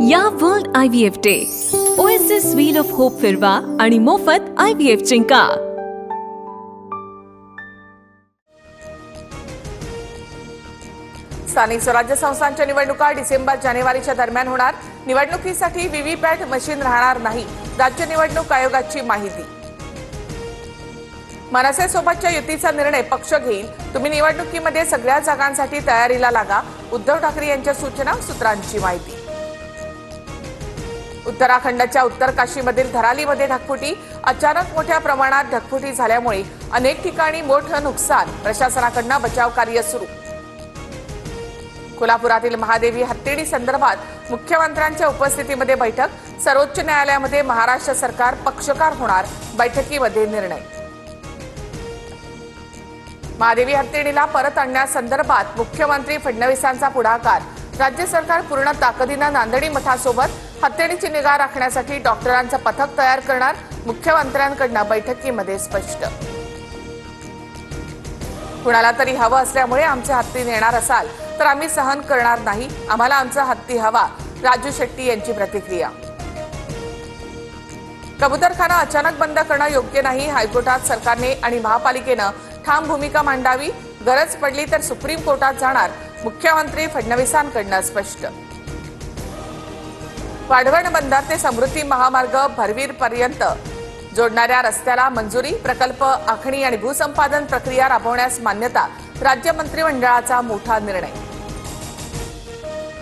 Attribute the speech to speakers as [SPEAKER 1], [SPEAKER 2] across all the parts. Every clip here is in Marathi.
[SPEAKER 1] या world IVF day oasis wheel of hope फिरवा आणि मोफत IVF जिंका।
[SPEAKER 2] स्थानिक स्वराज्य संस्थांच्या निवडणुका डिसेंबर-जानेवारीच्या दरम्यान होणार। निवडणुकीसाठी व्हीव्हीपॅट मशीन राहणार नाही, राज्य निवडणूक आयोगाची माहिती। मनसे सोबतच्या युतीचा निर्णय पक्ष घेईल, तुम्ही निवडणुकीमध्ये सगळ्या जागांसाठी तयारीला लागा, उद्धव ठाकरे यांच्या सूचना, सूत्रांची माहिती। उत्तराखंडच्या उत्तर काशीमधील धरालीमध्ये ढगफुटी, अचानक मोठ्या प्रमाणात ढगफुटी झाल्यामुळे अनेक ठिकाणी मोठं नुकसान, प्रशासनाकडून बचाव कार्य सुरू। कोल्हापुरातील महादेवी हत्तीडी संदर्भात मुख्यमंत्र्यांच्या उपस्थितीमध्ये बैठक, सर्वोच्च न्यायालयामध्ये महाराष्ट्र सरकार पक्षकार होणार, बैठकीमध्ये निर्णय। महादेवी हत्तीडीला परत आणण्यासंदर्भात मुख्यमंत्री फडणवीसांचा पुढाकार, राज्य सरकार पूर्ण ताकदीने नांदेडी मठासोबत हत्तीडीची निगा राखण्यासाठी डॉक्टरांचं पथक तयार करणार, मुख्यमंत्र्यांकडून बैठकीमध्ये स्पष्ट। कुणाला तरी हवं असल्यामुळे आमचे हत्ती नेणार असाल तर आम्ही सहन करणार नाही, आम्हाला आमचा हत्ती हवा, राजू शेट्टी यांची प्रतिक्रिया। कबूतरखाना अचानक बंद करणं योग्य नाही, हायकोर्टात सरकारने आणि महापालिकेनं ठाम भूमिका मांडावी, गरज पडली तर सुप्रीम कोर्टात जाणार, मुख्यमंत्री फडणवीसांकडून स्पष्ट। वाढवण बंदर ते समृद्धी महामार्ग भरवीरपर्यंत जोडणाऱ्या रस्त्याला मंजुरी, प्रकल्प आखणी आणि भूसंपादन प्रक्रिया राबवण्यास मान्यता, राज्य मंत्रिमंडळाचा मोठा निर्णय।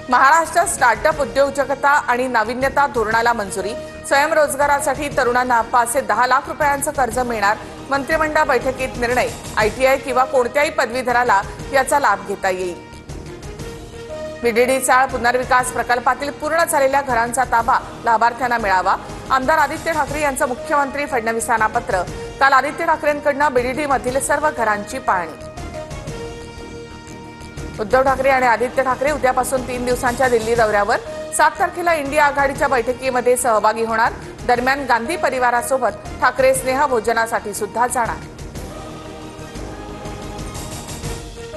[SPEAKER 2] महाराष्ट्र स्टार्टअप उद्योजकता आणि नाविन्यता धोरणाला मंजुरी, स्वयंरोजगारासाठी तरुणांना 5 ते 10 लाख रुपयांचं कर्ज मिळणार, मंत्रिमंडळ बैठकीत निर्णय, ITI किंवा कोणत्याही पदवीधराला याचा लाभ घेता येईल। बीडीडी चाळ पुनर्विकास प्रकल्पातील पूर्ण झालेल्या घरांचा ताबा लाभार्थ्यांना मिळावा, आमदार आदित्य ठाकरे यांचं मुख्यमंत्री फडणवीसांना पत्र, काल आदित्य ठाकरेंकडून बीडीडी मधील सर्व घरांची पाहणी। उद्धव ठाकरे आणि आदित्य ठाकरे उद्यापासून 3 दिवसांच्या दिल्ली दौऱ्यावर, 7 तारखेला इंडिया आघाडीच्या बैठकीमध्ये सहभागी होणार, दरम्यान गांधी परिवारासोबत ठाकरे स्नेहभोजनासाठी सुद्धा जाणार।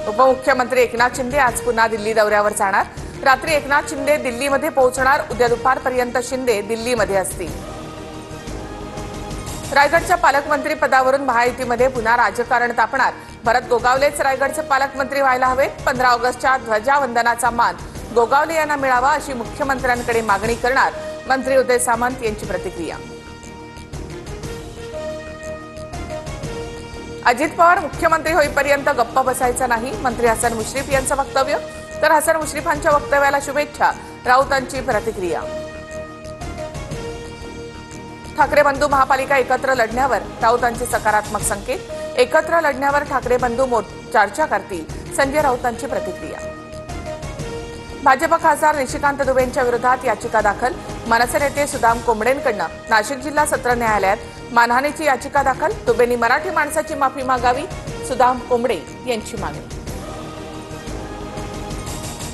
[SPEAKER 2] उपमुख्यमंत्री एकनाथ शिंदे आज पुन्हा दिल्ली दौऱ्यावर जाणार, रात्री एकनाथ शिंदे दिल्लीमध्ये पोहोचणार, उद्या दुपारपर्यंत शिंदे दिल्लीमध्ये असतील। रायगडच्या पालकमंत्री पदावरून महायुतीमध्ये पुन्हा राजकारण तापणार, भरत गोगावलेच रायगडचे पालकमंत्री व्हायला हवेत, 15 ऑगस्टच्या ध्वजावंदनाचा मान गोगावले यांना मिळावा अशी मुख्यमंत्र्यांकडे मागणी करणार, मंत्री उदय सामंत यांची प्रतिक्रिया। अजित पवार मुख्यमंत्री होईपर्यंत गप्प बसायचं नाही, मंत्री हसन मुश्रीफ यांचं वक्तव्य, तर हसन मुश्रीफांच्या वक्तव्याला शुभेच्छा, राऊतांची प्रतिक्रिया। ठाकरे बंधू महापालिका एकत्र लढण्यावर राऊतांचे सकारात्मक संकेत, एकत्र लढण्यावर ठाकरे बंधू चर्चा करतील, संजय राऊतांची प्रतिक्रिया। भाजप खासदार निशिकांत दुबेंच्या विरोधात याचिका दाखल, मनसे नेते सुदाम कोंबडेंकडून नाशिक जिल्हा सत्र न्यायालयात मानहानीची याचिका दाखल, दुबेंनी मराठी माणसाची माफी मागावी, सुदाम कोंबडे यांची मागणी।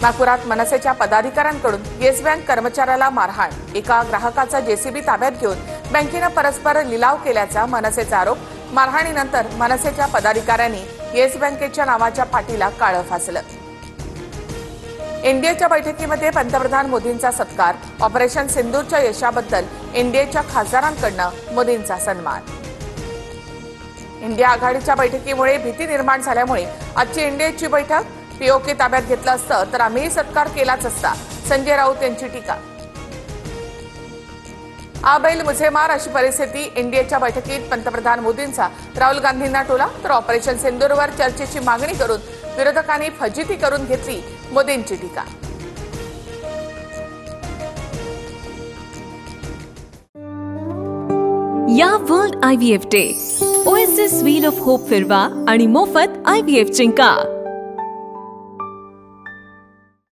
[SPEAKER 2] नागपुरात मनसेच्या पदाधिकाऱ्यांकडून येस बँक कर्मचाऱ्याला मारहाण, एका ग्राहकाचा जेसीबी ताब्यात घेऊन बँकेनं परस्पर लिलाव केल्याचा मनसेचा आरोप, मारहाणीनंतर मनसेच्या पदाधिकाऱ्यांनी येस बँकेच्या नावाच्या पाटीला काळं फासलं। एनडीएच्या बैठकीमध्ये पंतप्रधान मोदींचा सत्कार, ऑपरेशन सिंदूरच्या यशाबद्दल एनडीएच्या खासदारांकडून मोदींचा सन्मान। इंडिया आघाडीच्या बैठकीमुळे भीती निर्माण झाल्यामुळे आजची एनडीएची बैठक पीओके ताब्यात घेतलं असतं तर आम्हीही सत्कार केलाच असता, संजय राऊत यांची टीका। आ बैल मुझे मार अशी परिस्थिती, एनडीएच्या बैठकीत पंतप्रधान मोदींचा राहुल गांधींना टोला, तर ऑपरेशन सिंदूरवर चर्चेची मागणी करून विरोधकांनी फजिती करून घेतली, मोदींची टीका।
[SPEAKER 1] या world IVF day oasis wheel of hope फिरवा आणि मोफत IVF जिंका।